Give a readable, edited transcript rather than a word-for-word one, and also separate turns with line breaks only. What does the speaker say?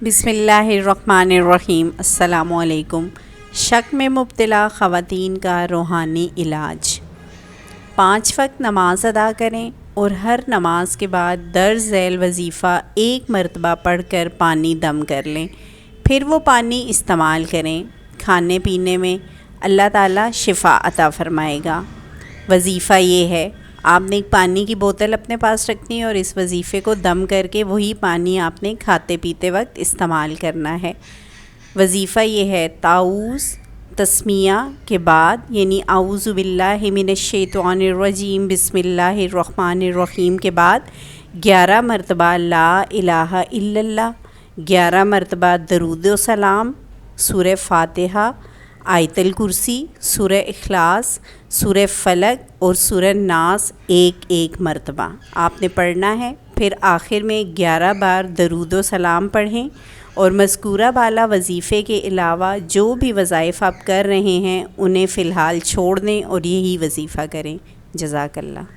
بسم اللہ الرحمن الرحیم۔ السلام علیکم۔ شک میں مبتلا خواتین کا روحانی علاج۔ 5 وقت نماز ادا کریں اور ہر نماز کے بعد درج ذیل وظیفہ 1 مرتبہ پڑھ کر پانی دم کر لیں، پھر وہ پانی استعمال کریں۔ کھانے پینے میں اللہ تعالیٰ شفا عطا فرمائے گا۔ وظیفہ یہ ہے، آپ نے ایک پانی کی بوتل اپنے پاس رکھنی ہے اور اس وظیفے کو دم کر کے وہی پانی آپ نے کھاتے پیتے وقت استعمال کرنا ہے۔ وظیفہ یہ ہے، تعوذ تسمیہ کے بعد یعنی اعوذ باللہ من الشیطان الرجیم بسم اللہ الرحمن الرحیم کے بعد 11 مرتبہ لا الہ الا اللہ، 11 مرتبہ درود و سلام، سورہ فاتحہ، آیت الکرسی، سورہ اخلاص، سورہ فلق اور سورہ ناس 1 مرتبہ آپ نے پڑھنا ہے۔ پھر آخر میں 11 بار درود و سلام پڑھیں اور مذکورہ بالا وظیفے کے علاوہ جو بھی وظائف آپ کر رہے ہیں انہیں فی الحال چھوڑ دیں اور یہی وظیفہ کریں۔ جزاک اللہ۔